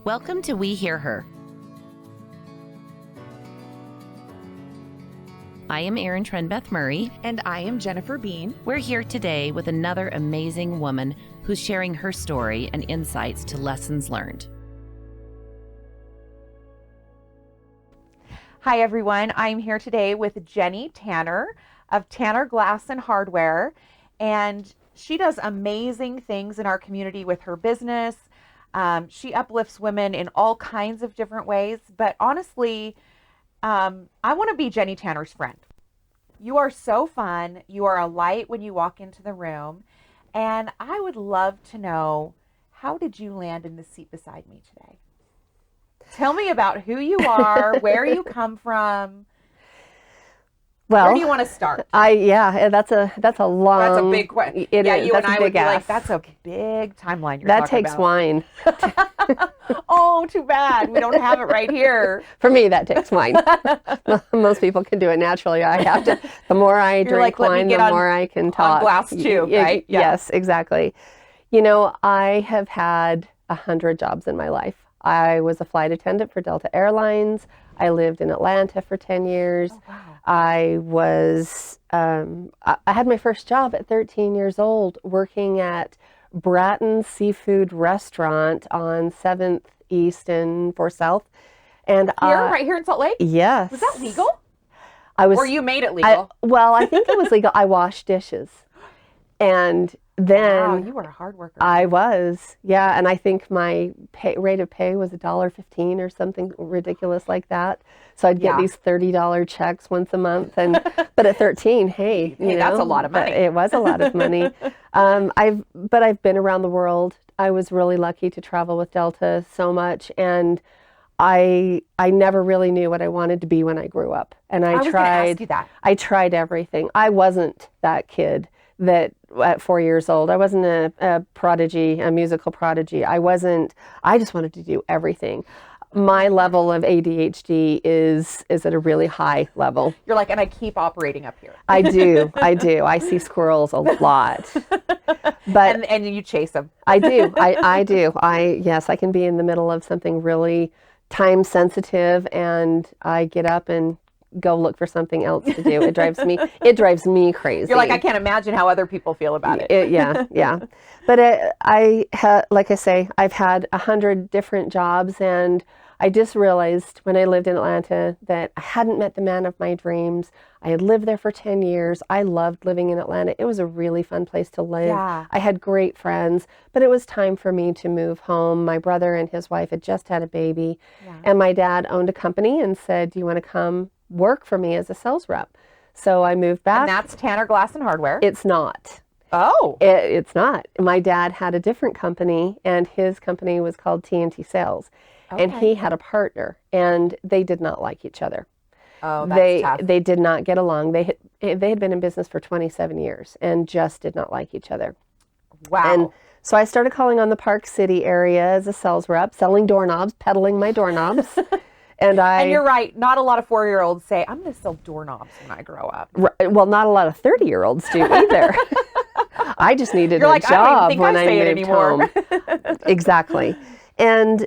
Welcome to We Hear Her. I am Erin Trenbeth Murray. And I am Jennifer Bean. We're here today with another amazing woman who's sharing her story and insights to lessons learned. Hi, everyone. I'm here today with Jennie Tanner of Tanner Glass and Hardware. And she does amazing things in our community with her business. She uplifts women in all kinds of different ways. But honestly, I want to be Jennie Tanner's friend. You are so fun. You are a light when you walk into the room. And I would love to know, how did you land in the seat beside me today? Tell me about who you are, where you come from. Well, where do you want to start? That's a long. That's a big question. You and I would be ask. like, that's a big timeline you're that talking takes about. wine. Oh, too bad. We don't have it right here. For me, that takes wine. Most people can do it naturally. I have to. The more I drink wine, the more I can talk. On glass too, right? Yeah. Yes, exactly. You know, I have had 100 jobs in my life. I was a flight attendant for Delta Airlines. I lived in Atlanta for 10 years. Oh, wow. I had my first job at 13 years old working at Bratton's Seafood Restaurant on 7th East and 4th South. And right here in Salt Lake? Yes. Was that legal? Or you made it legal? I think it was legal. I washed dishes. And then wow, you were a hard worker. I was, yeah, and I think my rate of pay was $1.15 or something ridiculous like that. So I'd get these $30 checks once a month, but at 13, hey, that's a lot of money. It was a lot of money. I've been around the world. I was really lucky to travel with Delta so much, and I never really knew what I wanted to be when I grew up. And I was gonna ask you that. I tried everything. I wasn't that kid that at 4 years old, I wasn't a prodigy, a musical prodigy. I just wanted to do everything. My level of ADHD is at a really high level. You're like, and I keep operating up here. I do. I see squirrels a lot. But and you chase them. I do. I do. Yes, I can be in the middle of something really time sensitive and I get up and go look for something else to do. It drives me crazy. You're like, I can't imagine how other people feel about it. Yeah. But like I say, I've had 100 different jobs, and I just realized when I lived in Atlanta that I hadn't met the man of my dreams. I had lived there for 10 years. I loved living in Atlanta. It was a really fun place to live. Yeah. I had great friends, but it was time for me to move home. My brother and his wife had just had a baby, and my dad owned a company and said, do you want to come work for me as a sales rep? So I moved back. And that's Tanner Glass and Hardware. It's not. Oh. It's not. My dad had a different company, and his company was called TNT Sales. Okay. And he had a partner, and they did not like each other. Oh, that's tough. They did not get along. They had been in business for 27 years and just did not like each other. Wow. And so I started calling on the Park City area as a sales rep, selling doorknobs, peddling my doorknobs. And you're right. Not a lot of 4-year-olds say, I'm going to sell doorknobs when I grow up. Well, not a lot of 30-year-olds do either. I just needed a job when I moved home. Exactly. And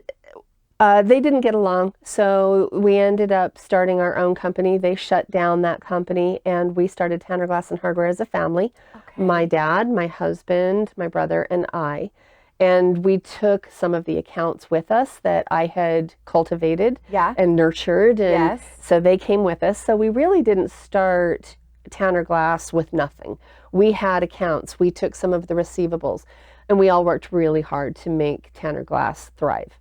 they didn't get along, so we ended up starting our own company. They shut down that company, and we started Tanner Glass and Hardware as a family. Okay. My dad, my husband, my brother, and I. And we took some of the accounts with us that I had cultivated and nurtured. And so they came with us. So we really didn't start Tanner Glass with nothing. We had accounts. We took some of the receivables, and we all worked really hard to make Tanner Glass thrive.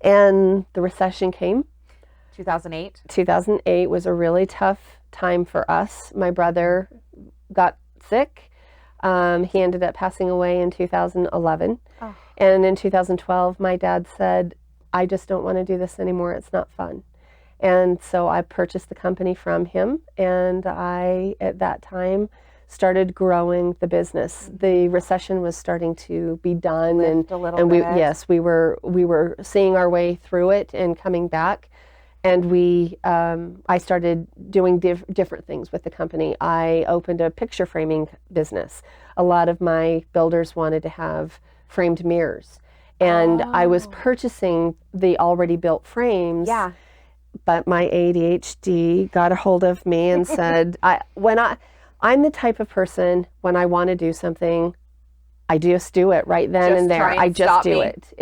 And the recession came. 2008? 2008 was a really tough time for us. My brother got sick. He ended up passing away in 2011. Oh. And in 2012, my dad said, I just don't want to do this anymore. It's not fun. And so I purchased the company from him. And I, at that time, started growing the business. The recession was starting to be done. We were seeing our way through it and coming back. And I started doing different things with the company. I opened a picture framing business. A lot of my builders wanted to have framed mirrors. And I was purchasing the already built frames. Yeah. But my ADHD got a hold of me and said, I'm the type of person, when I want to do something, I just do it right then and there. I just do it.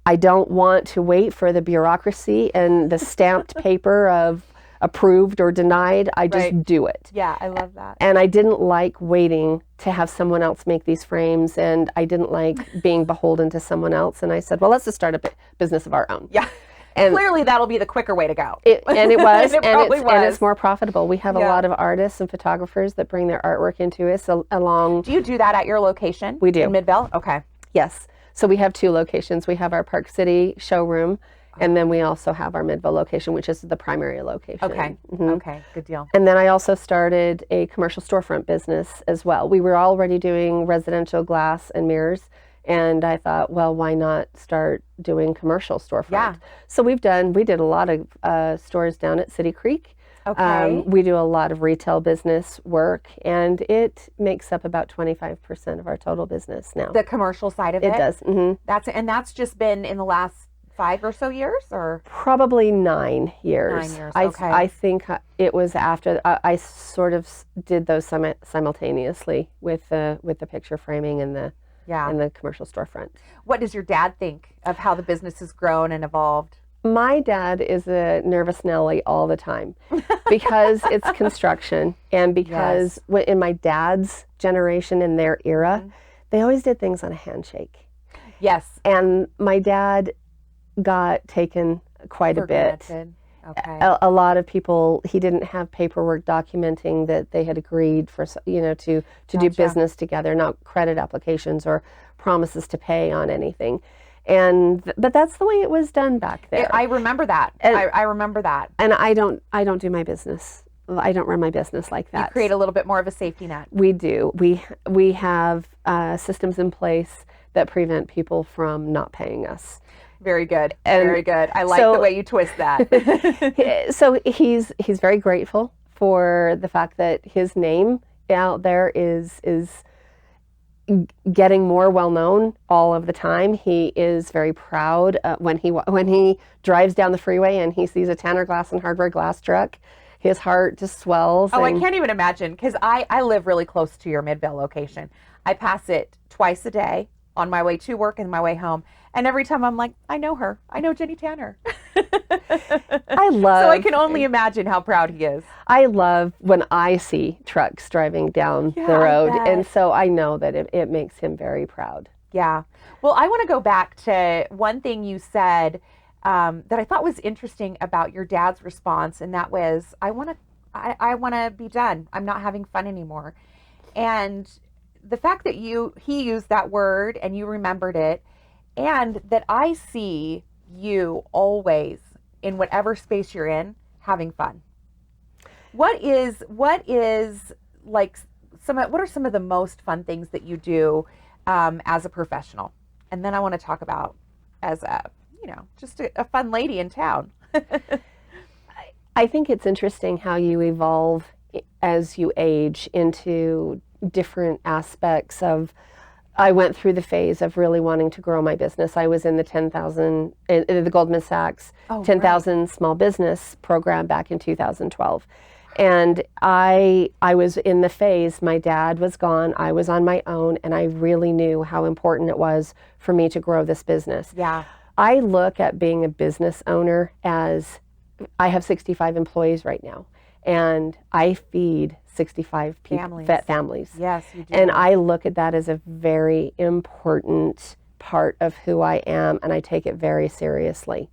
I don't want to wait for the bureaucracy and the stamped paper of approved or denied. I just do it. Yeah, I love that. And I didn't like waiting to have someone else make these frames, and I didn't like being beholden to someone else. And I said, well, let's just start a business of our own. Yeah. And clearly that'll be the quicker way to go. And it was, and it's more profitable. We have a lot of artists and photographers that bring their artwork into us along. Do you do that at your location? We do. In Midvale? Okay. Yes. So we have two locations. We have our Park City showroom, and then we also have our Midvale location, which is the primary location. Okay. Okay. Good deal. And then I also started a commercial storefront business as well. We were already doing residential glass and mirrors. And I thought, well, why not start doing commercial storefront? Yeah. So we did a lot of stores down at City Creek. Okay. We do a lot of retail business work, and it makes up about 25% of our total business now. The commercial side of it? It does. Mm-hmm. That's just been in the last 5 or so years, or? Probably 9 years. 9 years, okay. I think it was after, I sort of did those simultaneously with the picture framing and the commercial storefront. What does your dad think of how the business has grown and evolved? My dad is a nervous Nelly all the time because it's construction, and because in my dad's generation, in their era, they always did things on a handshake. Yes. And my dad got taken quite a bit. Granted. Okay. A lot of people, he didn't have paperwork documenting that they had agreed for, to do business together, not credit applications or promises to pay on anything. But that's the way it was done back there. I remember that. I remember that. And I don't do my business. I don't run my business like that. You create a little bit more of a safety net. We do. We have systems in place that prevent people from not paying us. Very good. Very good. I like the way you twist that. So he's very grateful for the fact that his name out there is getting more well known all of the time. He is very proud when he drives down the freeway and he sees a Tanner Glass and Hardware glass truck. His heart just swells. Oh, I can't even imagine, because I live really close to your Midvale location. I pass it twice a day on my way to work and my way home. And every time I'm like, I know her. I know Jennie Tanner. So I can only imagine how proud he is. I love when I see trucks driving down the road. And so I know that it makes him very proud. Yeah. Well, I want to go back to one thing you said that I thought was interesting about your dad's response. And that was, I want to be done. I'm not having fun anymore. And the fact that he used that word and you remembered it, and that I see you always, in whatever space you're in, having fun. What are some of the most fun things that you do as a professional? And then I want to talk about as just a fun lady in town. I think it's interesting how you evolve as you age into different aspects of. I went through the phase of really wanting to grow my business. I was in the 10,000, the Goldman Sachs 10,000 small business program back in 2012. And I was in the phase, my dad was gone, I was on my own, and I really knew how important it was for me to grow this business. Yeah. I look at being a business owner as, I have 65 employees right now, and I feed 65 families. Yes, you do. And I look at that as a very important part of who I am, and I take it very seriously.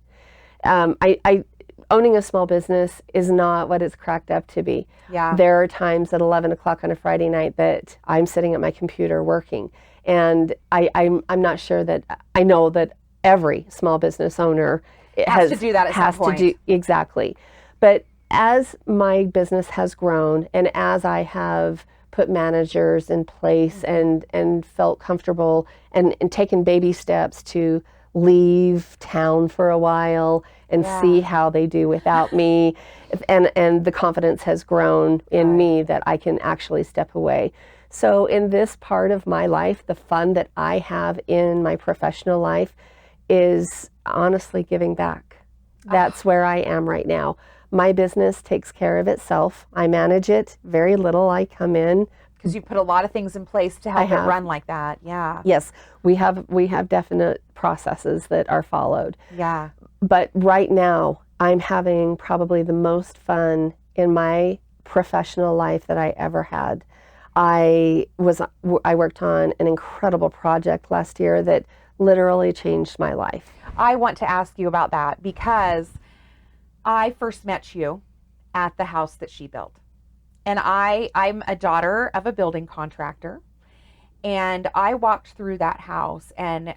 Owning a small business is not what it's cracked up to be. Yeah. There are times at 11 o'clock on a Friday night that I'm sitting at my computer working, and I'm not sure that I know that every small business owner has to do that at some point. Exactly. But as my business has grown, and as I have put managers in place and felt comfortable and taken baby steps to leave town for a while and see how they do without me, and the confidence has grown in me that I can actually step away. So in this part of my life, the fun that I have in my professional life is honestly giving back. That's where I am right now. My business takes care of itself. I manage it very little. I come in. Because you put a lot of things in place to help it run like that. Yeah. Yes, we have definite processes that are followed. Yeah. But right now, I'm having probably the most fun in my professional life that I ever had. I worked on an incredible project last year that literally changed my life. I want to ask you about that because I first met you at the house that she built. And I'm a daughter of a building contractor. And I walked through that house and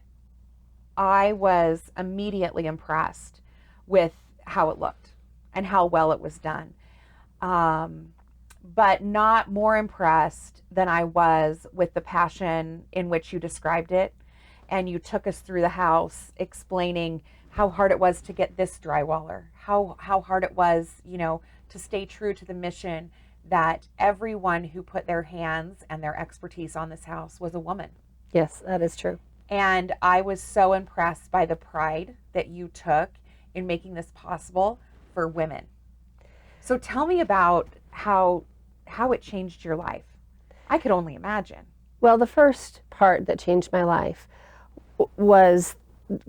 I was immediately impressed with how it looked and how well it was done. But not more impressed than I was with the passion in which you described it. And you took us through the house explaining how hard it was to get this drywaller, how hard it was, to stay true to the mission that everyone who put their hands and their expertise on this house was a woman. Yes, that is true. And I was so impressed by the pride that you took in making this possible for women. So tell me about how it changed your life. I could only imagine. Well, the first part that changed my life was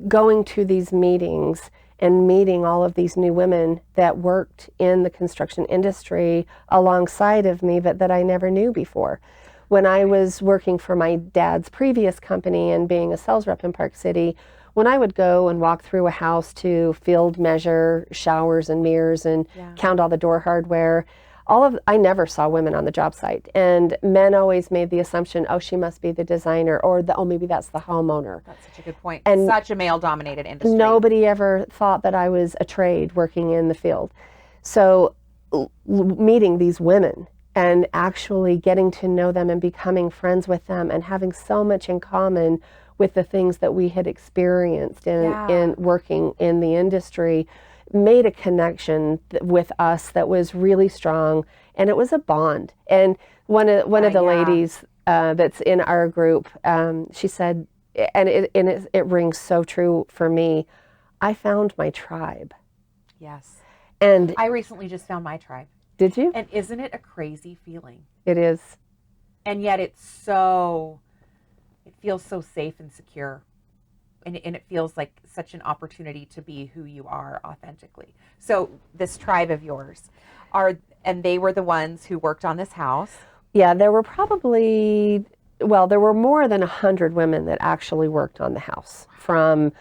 going to these meetings and meeting all of these new women that worked in the construction industry alongside of me, but that I never knew before. When I was working for my dad's previous company and being a sales rep in Park City, when I would go and walk through a house to field measure showers and mirrors and count all the door hardware, I never saw women on the job site. And men always made the assumption, oh, she must be the designer, or maybe that's the homeowner. That's such a good point. And such a male-dominated industry. Nobody ever thought that I was a trade working in the field. So meeting these women and actually getting to know them and becoming friends with them and having so much in common with the things that we had experienced in working in the industry made a connection with us that was really strong, and it was a bond. And one of the ladies that's in our group, she said, and it rings so true for me, I found my tribe. Yes. And I recently just found my tribe. Did you? And isn't it a crazy feeling? It is. And yet it feels so safe and secure. And it feels like such an opportunity to be who you are authentically. So this tribe of yours and they were the ones who worked on this house? Yeah, there were there were more than 100 women that actually worked on the house, from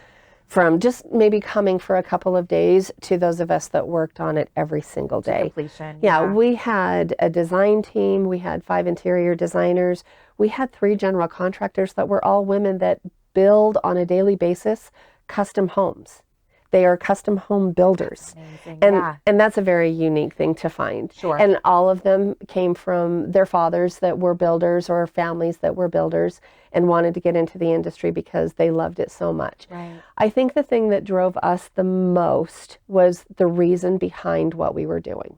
just maybe coming for a couple of days to those of us that worked on it every single day. To completion. Yeah, we had a design team, we had 5 interior designers, we had 3 general contractors that were all women that build on a daily basis custom homes. They are custom home builders. And that's a very unique thing to find. Sure. And all of them came from their fathers that were builders or families that were builders and wanted to get into the industry because they loved it so much. Right. I think the thing that drove us the most was the reason behind what we were doing.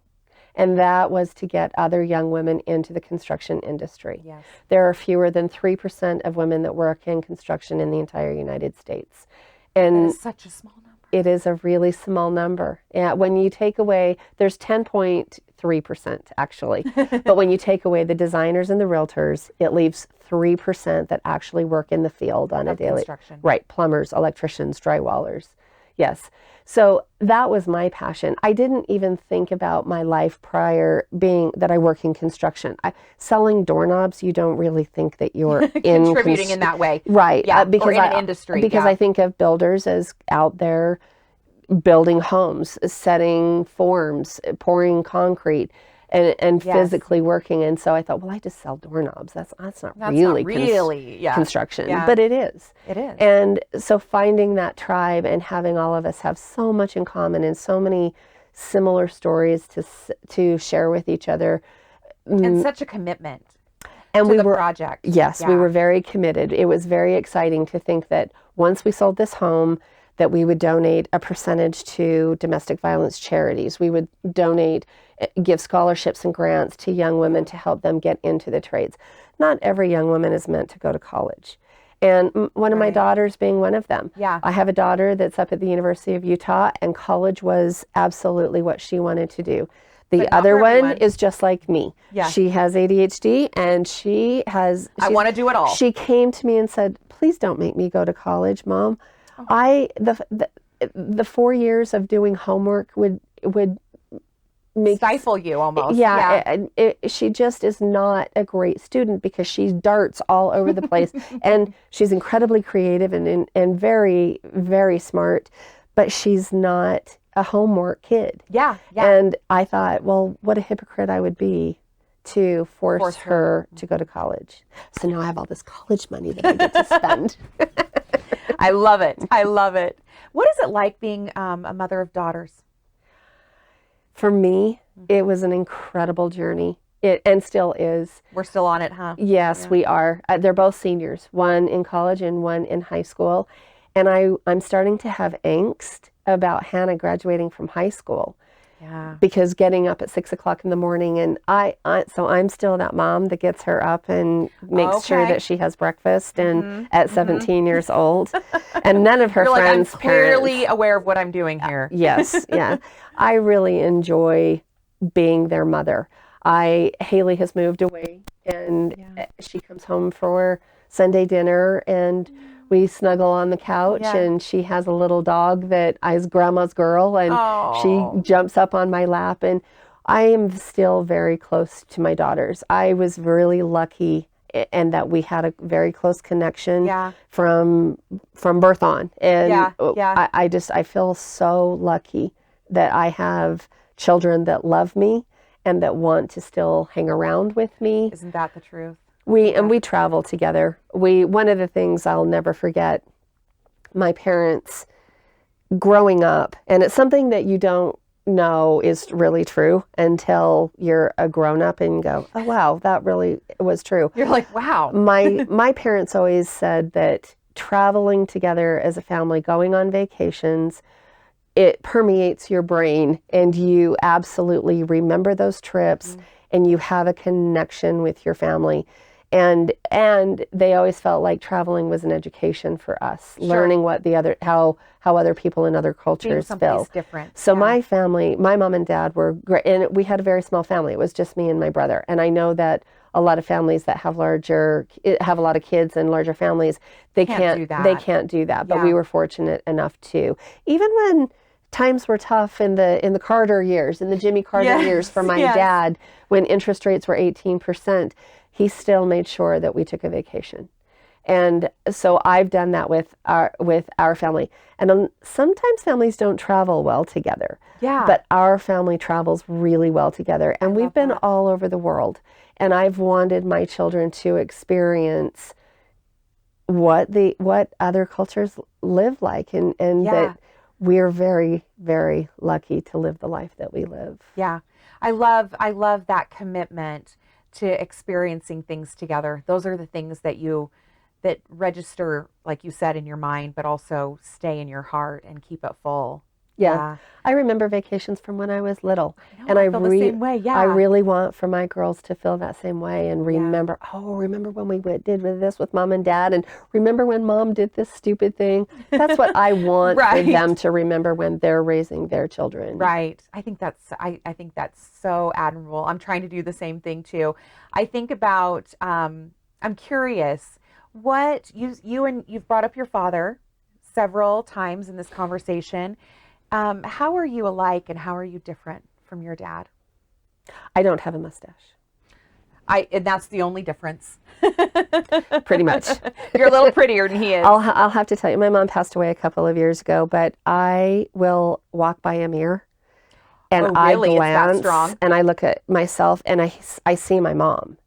And that was to get other young women into the construction industry. Yes. There are fewer than 3% of women that work in construction in the entire United States. And that is such a small number. It is a really small number. And when you take away, there's 10.3% actually, but when you take away the designers and the realtors, it leaves 3% that actually work in the field on a daily. Construction. Right, plumbers, electricians, drywallers. Yes. So that was my passion. I didn't even think about my life prior being that I work in construction. Selling doorknobs, you don't really think that you're contributing in that way. Right. Yeah, or in an industry. Because I think of builders as out there building homes, setting forms, pouring concrete, and physically working. And so I thought, well, I just sell doorknobs. That's not really construction, but it is. It is. And so finding that tribe and having all of us have so much in common and so many similar stories to share with each other. And such a commitment and to the project. Yes, we were very committed. It was very exciting to think that once we sold this home, that we would donate a percentage to domestic violence charities. We would give scholarships and grants to young women to help them get into the trades. Not every young woman is meant to go to college. And one of my daughters being one of them. Yeah. I have a daughter that's up at the University of Utah, and college was absolutely what she wanted to do. The other one is just like me. Yeah. She has ADHD, and I want to do it all. She came to me and said, "Please don't make me go to college, Mom. The 4 years of doing homework would stifle you almost." Yeah. She just is not a great student because she darts all over the place, and she's incredibly creative and very, very smart, but she's not a homework kid. Yeah. And I thought, well, what a hypocrite I would be to force her to go to college. So now I have all this college money that I get to spend. I love it. I love it. What is it like being a mother of daughters? For me, it was an incredible journey. And still is. We're still on it, huh? Yes, we are. They're both seniors, one in college and one in high school. And I'm starting to have angst about Hannah graduating from high school. Yeah. Because getting up at 6 o'clock in the morning, and so I'm still that mom that gets her up and makes sure that she has breakfast, and at 17 years old, and none of her You're friends' like, I'm clearly aware of what I'm doing here. Yes, yeah. I really enjoy being their mother. Haley has moved away, and she comes home for Sunday dinner, and we snuggle on the couch, and she has a little dog that is grandma's girl, and she jumps up on my lap, and I am still very close to my daughters. I was really lucky and that we had a very close connection from birth on. And I feel so lucky that I have children that love me and that want to still hang around with me. Isn't that the truth? We travel together. One of the things I'll never forget, my parents growing up, and it's something that you don't know is really true until you're a grown up and go, oh wow, that really was true. You're like, wow. My parents always said that traveling together as a family, going on vacations, it permeates your brain, and you absolutely remember those trips, and you have a connection with your family. And they always felt like traveling was an education for us, learning what how other people in other cultures feel. Different. So my family, my mom and dad were great, and we had a very small family. It was just me and my brother. And I know that a lot of families that have a lot of kids and larger families, they can't do that. But we were fortunate enough to, even when times were tough in the Carter years, in the Jimmy Carter years for my dad, when interest rates were 18%. He still made sure that we took a vacation. And so I've done that with our family. And sometimes families don't travel well together. Yeah. But our family travels really well together. And we've been all over the world. And I've wanted my children to experience what other cultures live like, and that we're very, very lucky to live the life that we live. Yeah. I love that commitment to experiencing things together. Those are the things that register, like you said, in your mind, but also stay in your heart and keep it full. Yeah. I remember vacations from when I was little. I feel the same way. Yeah. I really want for my girls to feel that same way and remember, remember when we did this with mom and dad, and remember when mom did this stupid thing. That's what I want for them to remember when they're raising their children. Right. I think that's so admirable. I'm trying to do the same thing too. I think about, I'm curious, what you've brought up your father several times in this conversation. How are you alike, and how are you different from your dad? I don't have a mustache. And that's the only difference. Pretty much. You're a little prettier than he is. I'll have to tell you, my mom passed away a couple of years ago, but I will walk by a mirror and I glance and I look at myself and I see my mom.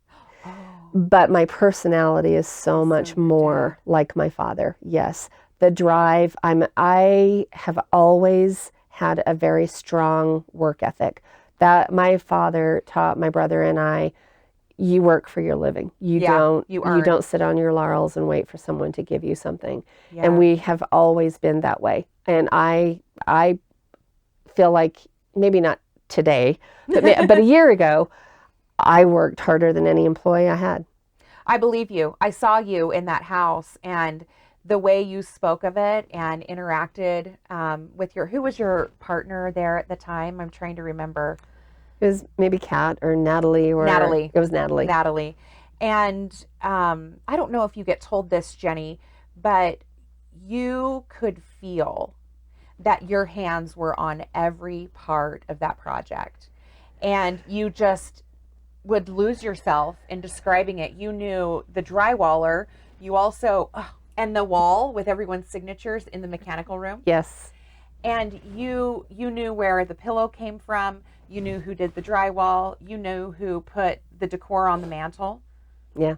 Oh. But my personality is so much more like my father. Yes. The drive, I have always had a very strong work ethic. That my father taught my brother and I, you work for your living. You don't sit on your laurels and wait for someone to give you something. Yeah. And we have always been that way. And I feel like, maybe not today, but a year ago, I worked harder than any employee I had. I believe you. I saw you in that house, and the way you spoke of it and interacted with who was your partner there at the time? I'm trying to remember. It was maybe Kat or Natalie or Natalie. It was Natalie. Natalie. And I don't know if you get told this, Jennie, but you could feel that your hands were on every part of that project. And you just would lose yourself in describing it. You knew the drywaller, you also, and the wall with everyone's signatures in the mechanical room. Yes. And you knew where the pillow came from. You knew who did the drywall. You knew who put the decor on the mantle. Yeah,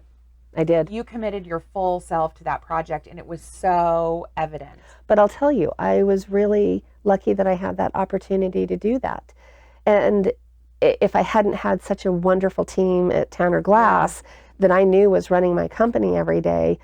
I did. You committed your full self to that project, and it was so evident. But I'll tell you, I was really lucky that I had that opportunity to do that. And if I hadn't had such a wonderful team at Tanner Glass that I knew was running my company every day,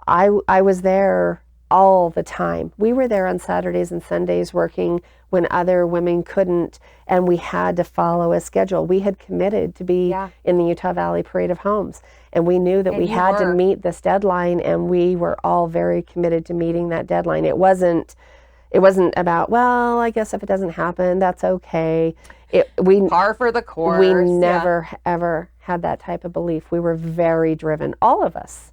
I was there all the time. We were there on Saturdays and Sundays working when other women couldn't, and we had to follow a schedule. We had committed to be in the Utah Valley Parade of Homes, and we knew that we had to meet this deadline, and we were all very committed to meeting that deadline. It wasn't about, well, I guess if it doesn't happen, that's okay. Par for the course. We never ever had that type of belief. We were very driven, all of us.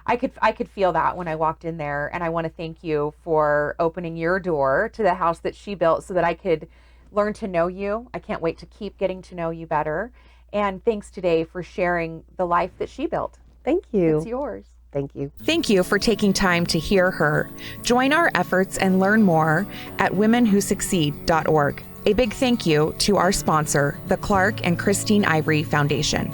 I could feel that when I walked in there, and I want to thank you for opening your door to the house that she built so that I could learn to know you. I can't wait to keep getting to know you better. And thanks today for sharing the life that she built. Thank you. It's yours. Thank you. Thank you for taking time to hear her. Join our efforts and learn more at womenwhosucceed.org. A big thank you to our sponsor, the Clark and Christine Ivory Foundation.